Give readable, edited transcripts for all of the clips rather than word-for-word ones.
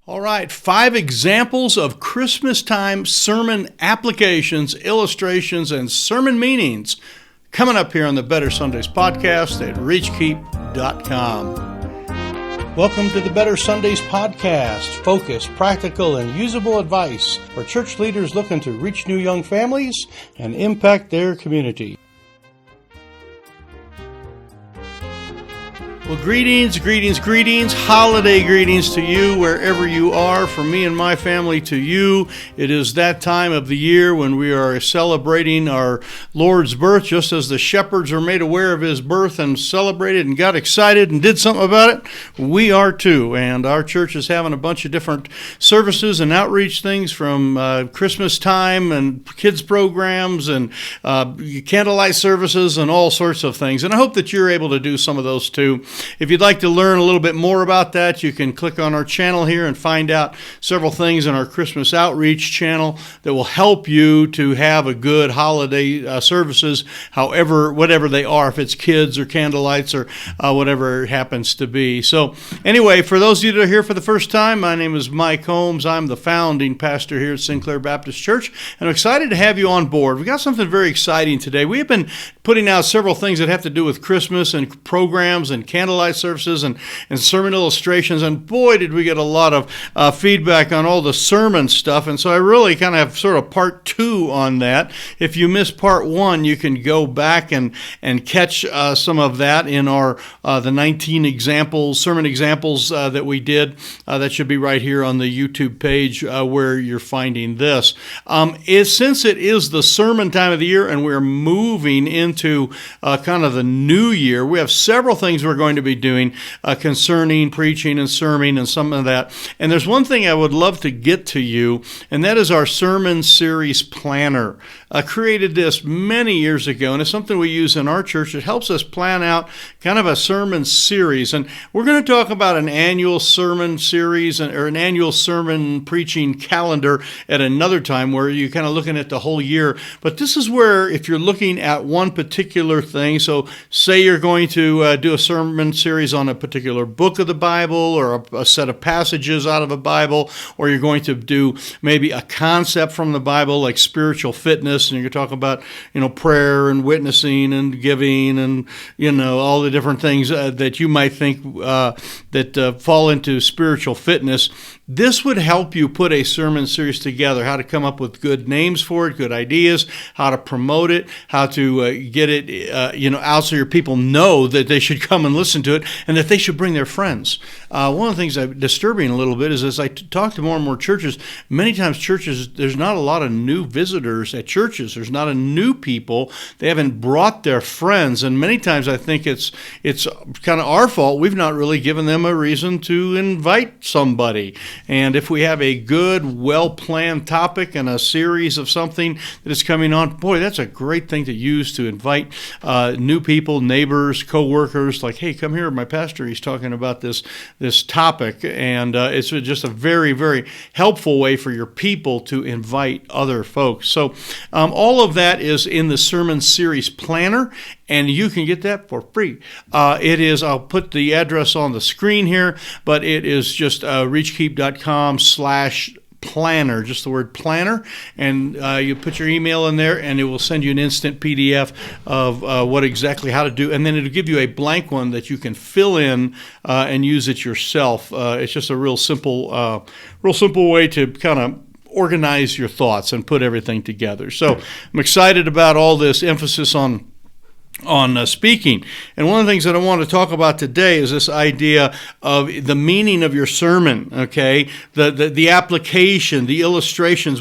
All right, 5 examples of Christmas time sermon applications, illustrations, and sermon meanings coming up here on the Better Sundays podcast at reachkeep.com. Welcome to the Better Sundays podcast, focused, practical, and usable advice for church leaders looking to reach new young families and impact their community. Well, greetings, holiday greetings to you wherever you are. From me and my family to you, it is that time of the year when we are celebrating our Lord's birth, just as the shepherds are made aware of His birth and celebrated and got excited and did something about it. We are too, and our church is having a bunch of different services and outreach things from Christmas time and kids programs and candlelight services and all sorts of things. And I hope that you're able to do some of those too. If you'd like to learn a little bit more about that, you can click on our channel here and find out several things in our Christmas outreach channel that will help you to have a good holiday services, whatever they are, if it's kids or candlelights or whatever it happens to be. So anyway, for those of you that are here for the first time, my name is Mike Holmes. I'm the founding pastor here at Sinclair Baptist Church, and I'm excited to have you on board. We've got something very exciting today. We have been putting out several things that have to do with Christmas and programs and candlelight services and sermon illustrations, and boy, did we get a lot of feedback on all the sermon stuff, and so I really kind of have sort of part 2 on that. If you missed part 1, you can go back and catch some of that in our the 19 sermon examples that we did. That should be right here on the YouTube page where you're finding this. Since it is the sermon time of the year and we're moving into kind of the new year, we have several things we're going to be doing concerning preaching and sermon and some of that. And there's one thing I would love to get to you, and that is our sermon series planner. I created this many years ago, and it's something we use in our church. It helps us plan out kind of a sermon series. And we're going to talk about an annual sermon series or an annual sermon preaching calendar at another time where you're kind of looking at the whole year. But this is where, if you're looking at one particular thing, so say you're going to do a sermon series on a particular book of the Bible or a set of passages out of a Bible, or you're going to do maybe a concept from the Bible like spiritual fitness, and you're talking about prayer and witnessing and giving and all the different things that you might think that fall into spiritual fitness. This would help you put a sermon series together, how to come up with good names for it, good ideas, how to promote it, how to get it out so your people know that they should come and listen to it and that they should bring their friends. One of the things that's disturbing a little bit is as I talk to more and more churches, many times churches, there's not a lot of new visitors at churches. There's not a new people. They haven't brought their friends, and many times I think it's kind of our fault. We've not really given them a reason to invite somebody. And if we have a good, well-planned topic and a series of something that is coming on, boy, that's a great thing to use to invite new people, neighbors, co-workers, like, hey, come here, my pastor, he's talking about this topic. And it's just a very, very helpful way for your people to invite other folks. So all of that is in the sermon series planner, and you can get that for free. I'll put the address on the screen here, but it is just reachkeep.com/planner, just the word planner, and you put your email in there, and it will send you an instant PDF of how to do, and then it'll give you a blank one that you can fill in and use it yourself. It's just a real simple way to kind of organize your thoughts and put everything together. So I'm excited about all this emphasis on speaking. And one of the things that I want to talk about today is this idea of the meaning of your sermon, okay? The application, the illustrations,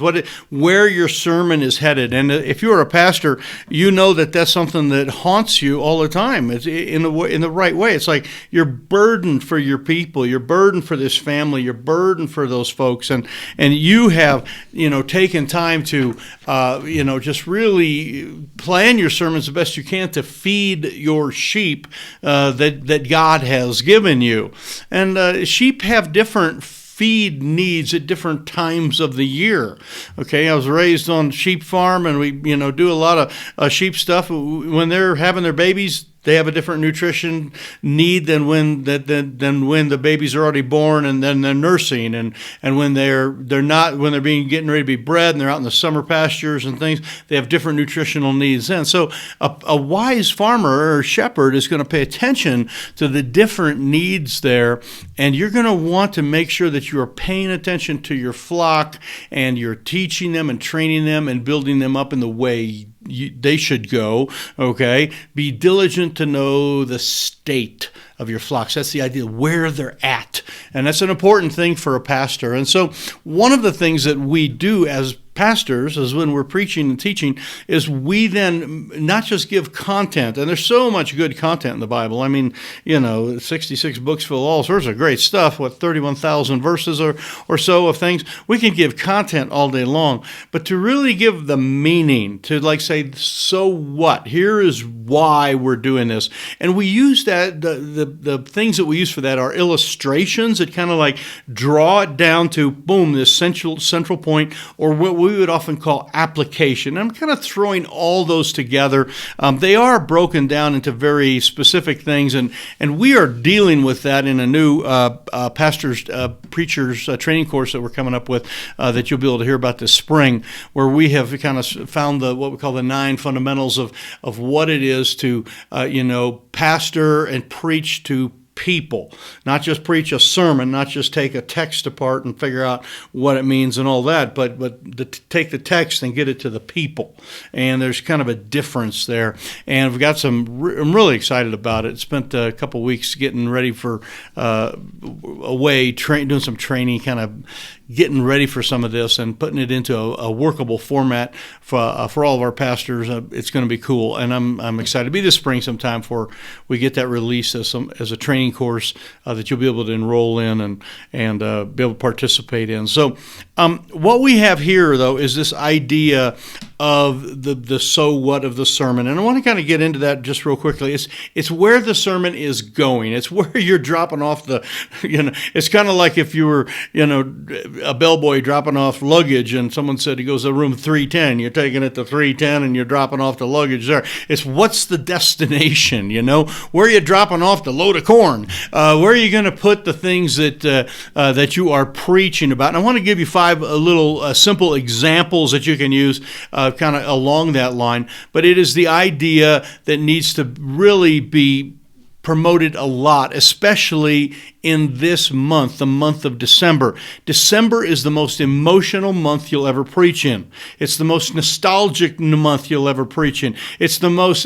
where your sermon is headed. And if you're a pastor, you know that that's something that haunts you all the time. It's in the right way. It's like you're burdened for your people, you're burdened for this family, you're burdened for those folks, and you have taken time to just really plan your sermons the best you can to feed your sheep that God has given you. And sheep have different feed needs at different times of the year. Okay, I was raised on sheep farm, and we do a lot of sheep stuff. When they're having their babies, they have a different nutrition need than when the babies are already born and then they're nursing, and when they're getting ready to be bred and they're out in the summer pastures and things, they have different nutritional needs. And so a wise farmer or shepherd is going to pay attention to the different needs there, and you're going to want to make sure that you are paying attention to your flock and you're teaching them and training them and building them up in the way they should go, okay? Be diligent to know the state of your flocks. That's the idea, where they're at. And that's an important thing for a pastor. And so one of the things that we do as pastors is when we're preaching and teaching is we then not just give content, and there's so much good content in the Bible. I mean, 66 books full of all sorts of great stuff, 31,000 verses or so of things. We can give content all day long, but to really give the meaning, to like say, so what? Here is why we're doing this. And we use that, the things that we use for that are illustrations that kind of like draw it down to, boom, this central point, or what we would often call application. I'm kind of throwing all those together. They are broken down into very specific things, and we are dealing with that in a new preachers training course that we're coming up with that you'll be able to hear about this spring, where we have kind of found what we call the 9 fundamentals of what it is to pastor and preach to people, not just preach a sermon, not just take a text apart and figure out what it means and all that, but take the text and get it to the people. And there's kind of a difference there. And we've got I'm really excited about it. Spent a couple weeks getting ready for away, doing some training, kind of getting ready for some of this and putting it into a workable format for all of our pastors. It's going to be cool, and I'm excited to be this spring sometime for we get that released as a training course that you'll be able to enroll in and be able to participate in. So what we have here, though, is this idea of the so what of the sermon, and I want to kind of get into that just real quickly. It's where the sermon is going. It's where you're dropping off it's kind of like if you were a bellboy dropping off luggage, and someone said he goes to room 310. You're taking it to 310, and you're dropping off the luggage there. It's what's the destination? Where are you dropping off the load of corn? Where are you going to put the things that you are preaching about? And I want to give you 5 little simple examples that you can use kind of along that line. But it is the idea that needs to really be promoted a lot, especially in this month, the month of December. December is the most emotional month you'll ever preach in. It's the most nostalgic month you'll ever preach in. It's the most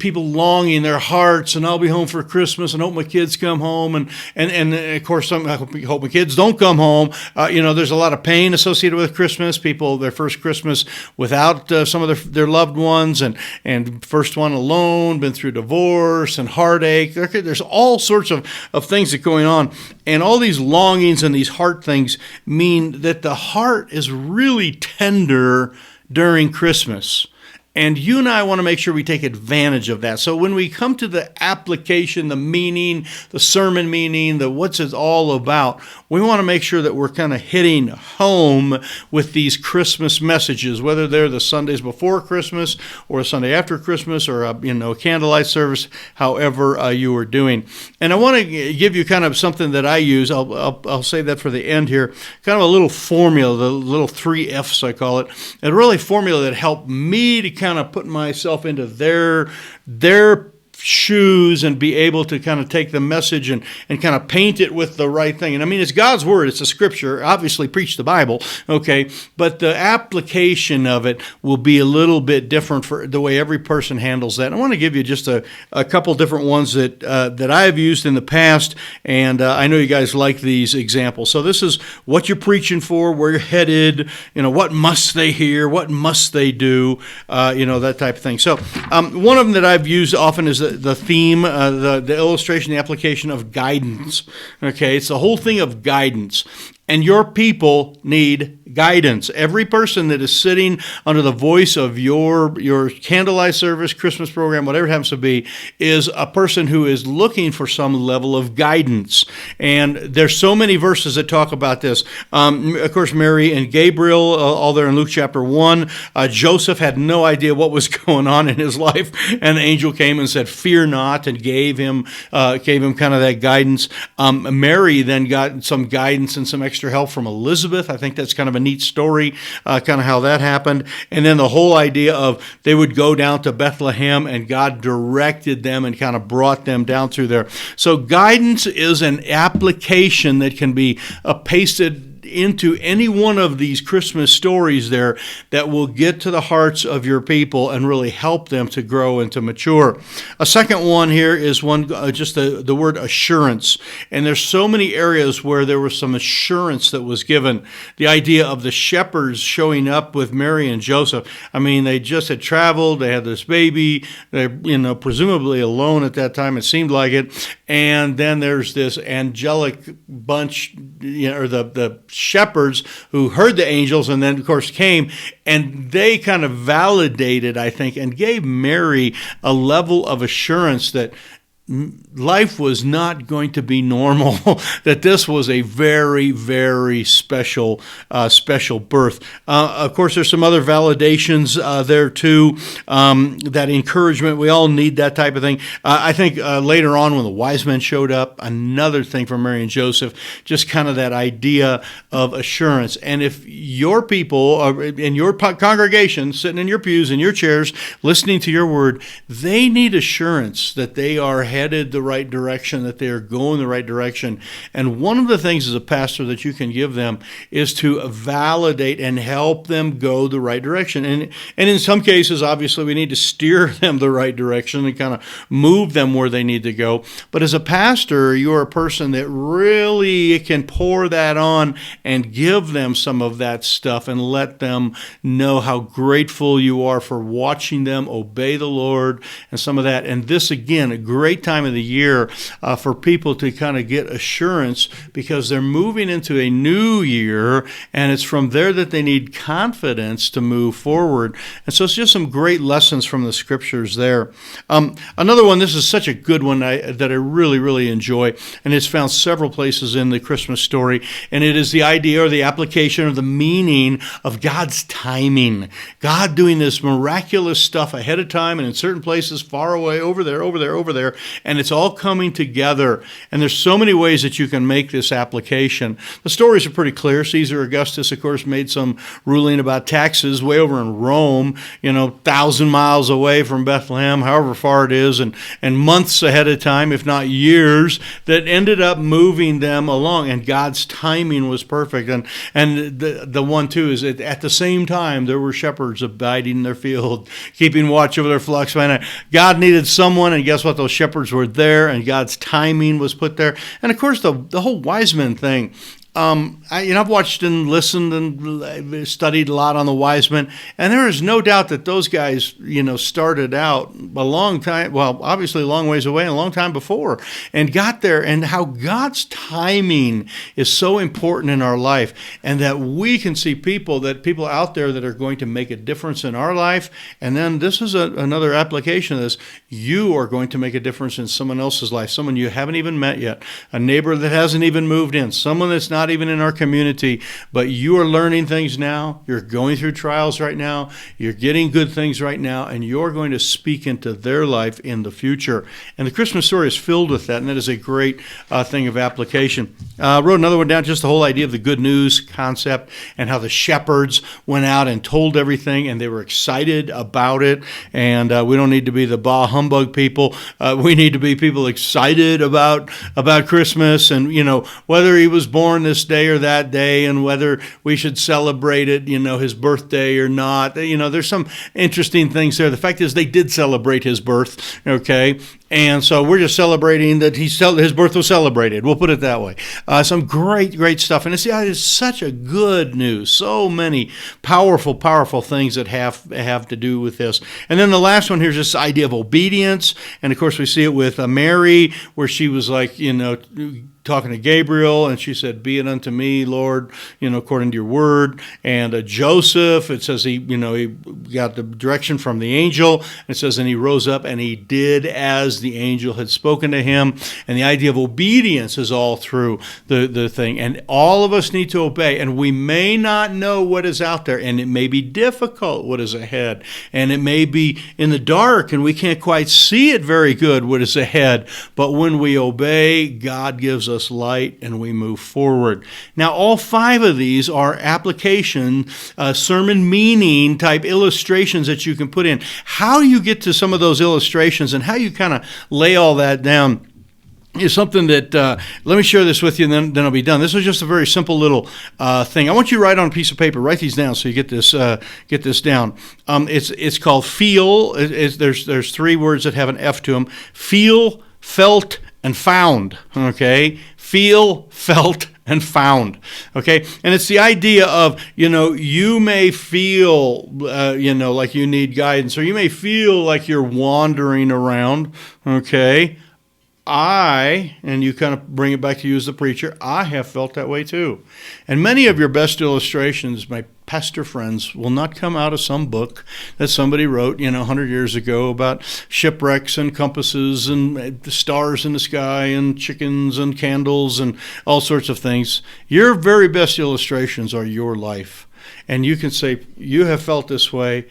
people longing their hearts, and I'll be home for Christmas and hope my kids come home. And of course, I hope my kids don't come home. There's a lot of pain associated with Christmas. People, their first Christmas without some of their loved ones, and first one alone, been through divorce and heartache. There's all sorts of things that going on, and all these longings and these heart things mean that the heart is really tender during Christmas. And you and I want to make sure we take advantage of that. So when we come to the application, the meaning, the sermon meaning, what's it all about, we want to make sure that we're kind of hitting home with these Christmas messages, whether they're the Sundays before Christmas or a Sunday after Christmas or a candlelight service, however you are doing. And I want to give you kind of something that I use. I'll say that for the end here, kind of a little formula, the little 3 F's I call it, and really formula that helped me to kind of put myself into their shoes and be able to kind of take the message and kind of paint it with the right thing. And I mean, it's God's word, it's a scripture, obviously preach the Bible, okay, but the application of it will be a little bit different for the way every person handles that. I want to give you just a couple different ones that I have used in the past, and I know you guys like these examples. So this is what you're preaching for, where you're headed, what must they hear, what must they do, that type of thing. So one of them that I've used often is the theme, the illustration, the application of guidance. Okay, it's the whole thing of guidance. And your people need guidance. Every person that is sitting under the voice of your candlelight service, Christmas program, whatever it happens to be, is a person who is looking for some level of guidance. And there's so many verses that talk about this. Of course, Mary and Gabriel, all there in Luke chapter 1. Joseph had no idea what was going on in his life, and the angel came and said, "Fear not," and gave him kind of that guidance. Mary then got some guidance and some extra help from Elizabeth. I think that's kind of a neat story, kind of how that happened. And then the whole idea of they would go down to Bethlehem, and God directed them and kind of brought them down through there. So guidance is an application that can be pasted into any one of these Christmas stories there that will get to the hearts of your people and really help them to grow and to mature. A second one here is one, just the word assurance. And there's so many areas where there was some assurance that was given. The idea of the shepherds showing up with Mary and Joseph. I mean, they just had traveled, they had this baby, they're presumably alone at that time, it seemed like it. And then there's this angelic bunch, or the shepherds who heard the angels and then, of course, came, and they kind of validated, I think, and gave Mary a level of assurance that life was not going to be normal, that this was a very, very special birth. Of course, there's some other validations there too, that encouragement. We all need that type of thing. I think later on when the wise men showed up, another thing from Mary and Joseph, just kind of that idea of assurance. And if your people in your congregation, sitting in your pews, in your chairs, listening to your word, they need assurance that they are headed the right direction, that they are going the right direction. And one of the things as a pastor that you can give them is to validate and help them go the right direction. And in some cases, obviously, we need to steer them the right direction and kind of move them where they need to go. But as a pastor, you're a person that really can pour that on and give them some of that stuff and let them know how grateful you are for watching them obey the Lord and some of that. And this, again, a great time of the year for people to kind of get assurance because they're moving into a new year, and it's from there that they need confidence to move forward. And so it's just some great lessons from the scriptures there. Another one, this is such a good one that I really, really enjoy, and it's found several places in the Christmas story, and it is the idea or the application or the meaning of God's timing. God doing this miraculous stuff ahead of time and in certain places far away, over there, and it's all coming together. And there's so many ways that you can make this application. The stories are pretty clear. Caesar Augustus, of course, made some ruling about taxes way over in Rome, 1,000 miles away from Bethlehem, however far it is, and months ahead of time, if not years, that ended up moving them along. And God's timing was perfect. And the one, too, is that at the same time, there were shepherds abiding in their field, keeping watch over their flocks by night. God needed someone, and guess what? Those shepherds were there, and God's timing was put there. And of course, the whole wise men thing. I've watched and listened and studied a lot on the wise men, and there is no doubt that those guys, started out a long time, well, obviously a long ways away, and a long time before, and got there, and how God's timing is so important in our life, and that we can see people out there that are going to make a difference in our life, and then this is another application of this. You are going to make a difference in someone else's life, someone you haven't even met yet, a neighbor that hasn't even moved in, someone that's not even in our community, but you are learning things now. You're going through trials right now. You're getting good things right now, and you're going to speak into their life in the future. And the Christmas story is filled with that, and that is a great thing of application. I wrote another one down, just the whole idea of the good news concept and how the shepherds went out and told everything, and they were excited about it. And we don't need to be the bah humbug people. We need to be people excited about Christmas, and whether he was born this day or that day, and whether we should celebrate it, his birthday or not. There's some interesting things there. The fact is they did celebrate his birth, okay? And so we're just celebrating that his birth was celebrated. We'll put it that way. Some great stuff. And it's such a good news. So many powerful things that have to do with this. And then the last one here is this idea of obedience. And of course we see it with Mary, where she was like, talking to Gabriel, and she said, "Be it unto me, Lord, according to your word." And Joseph, it says he got the direction from the angel. It says, and he rose up and he did as the angel had spoken to him. And the idea of obedience is all through the thing. And all of us need to obey. And we may not know what is out there, and it may be difficult what is ahead. And it may be in the dark, and we can't quite see it very good what is ahead. But when we obey, God gives us light and we move forward. Now, all 5 of these are application, sermon meaning type illustrations that you can put in. How you get to some of those illustrations and how you kind of lay all that down is something that, let me share this with you, and then I'll be done. This is just a very simple little thing. I want you to write on a piece of paper. Write these down so you get this down. It's called feel. There's 3 words that have an F to them. Feel, felt, and found. Okay, feel, felt, and found. Okay, and it's the idea of you may feel like you need guidance, or you may feel like you're wandering around. Okay. And you kind of bring it back to you as the preacher, I have felt that way too. And many of your best illustrations, my pastor friends, will not come out of some book that somebody wrote, 100 years ago about shipwrecks and compasses and the stars in the sky and chickens and candles and all sorts of things. Your very best illustrations are your life. And you can say, you have felt this way.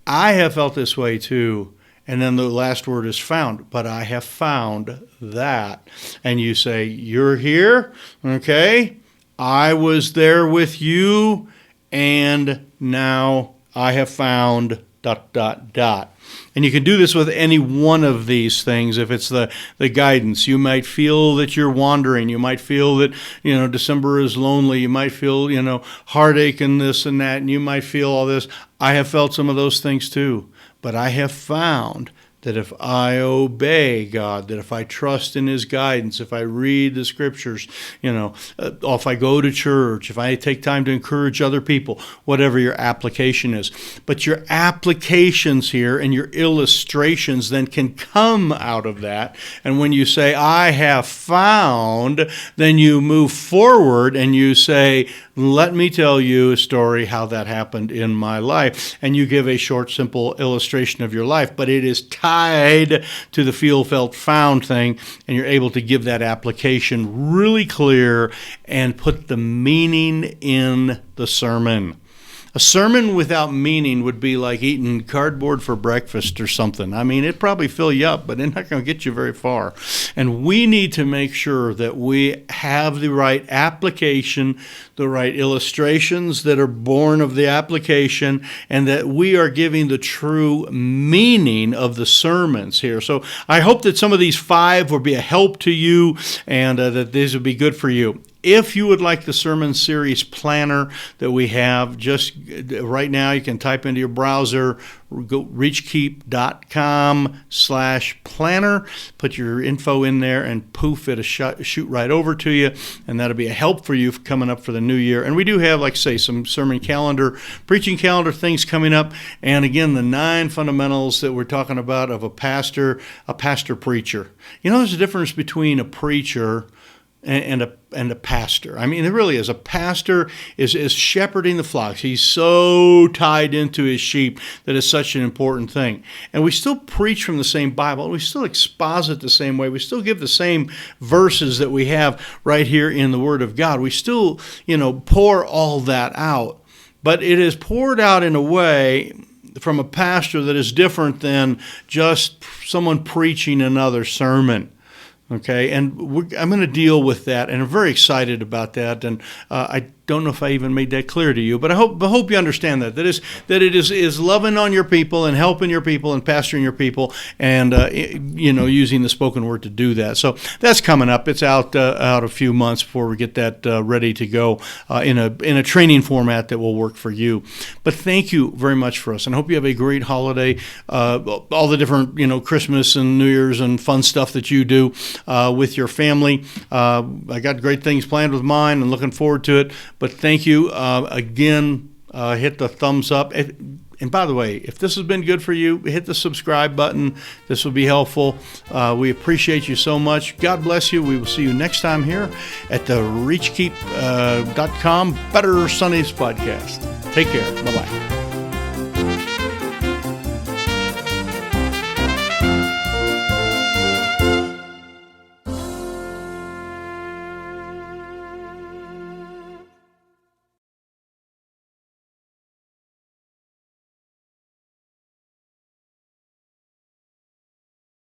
I have felt this way too. And then the last word is found. But I have found that. And you say, you're here, okay? I was there with you, and now I have found ... And you can do this with any one of these things. If it's the guidance, you might feel that you're wandering. You might feel that, December is lonely. You might feel, heartache and this and that, and you might feel all this. I have felt some of those things too. But I have found that if I obey God, that if I trust in His guidance, if I read the Scriptures, if I go to church, if I take time to encourage other people, whatever your application is. But your applications here and your illustrations then can come out of that. And when you say, I have found, then you move forward and you say, let me tell you a story how that happened in my life. And you give a short, simple illustration of your life, but it is tied to the feel, felt, found thing, and you're able to give that application really clear and put the meaning in the sermon. A sermon without meaning would be like eating cardboard for breakfast or something. I mean, it'd probably fill you up, but it's not going to get you very far. And we need to make sure that we have the right application, the right illustrations that are born of the application, and that we are giving the true meaning of the sermons here. So I hope that some of these 5 will be a help to you, and that these will be good for you. If you would like the sermon series planner that we have, just right now you can type into your browser, go reachkeep.com/planner, put your info in there, and poof, it'll shoot right over to you, and that'll be a help for you coming up for the new year. And we do have, like I say, some sermon calendar, preaching calendar things coming up, and again, the 9 fundamentals that we're talking about of a pastor preacher. There's a difference between a preacher and a pastor. I mean, there really is. A pastor is shepherding the flocks. He's so tied into his sheep that it's such an important thing. And we still preach from the same Bible. We still exposit the same way. We still give the same verses that we have right here in the Word of God. We still, pour all that out. But it is poured out in a way from a pastor that is different than just someone preaching another sermon. Okay, and I'm going to deal with that, and I'm very excited about that. And I don't know if I even made that clear to you, but I hope you understand that it is loving on your people and helping your people and pastoring your people, and using the spoken word to do that. So that's coming up. It's out a few months before we get that ready to go in a training format that will work for you. But thank you very much for us, and I hope you have a great holiday. All the different Christmas and New Year's and fun stuff that you do with your family. I got great things planned with mine and looking forward to it. But thank you again. Hit the thumbs up. And by the way, if this has been good for you, hit the subscribe button. This will be helpful. We appreciate you so much. God bless you. We will see you next time here at the ReachKeep.com Better Sundays podcast. Take care. Bye-bye.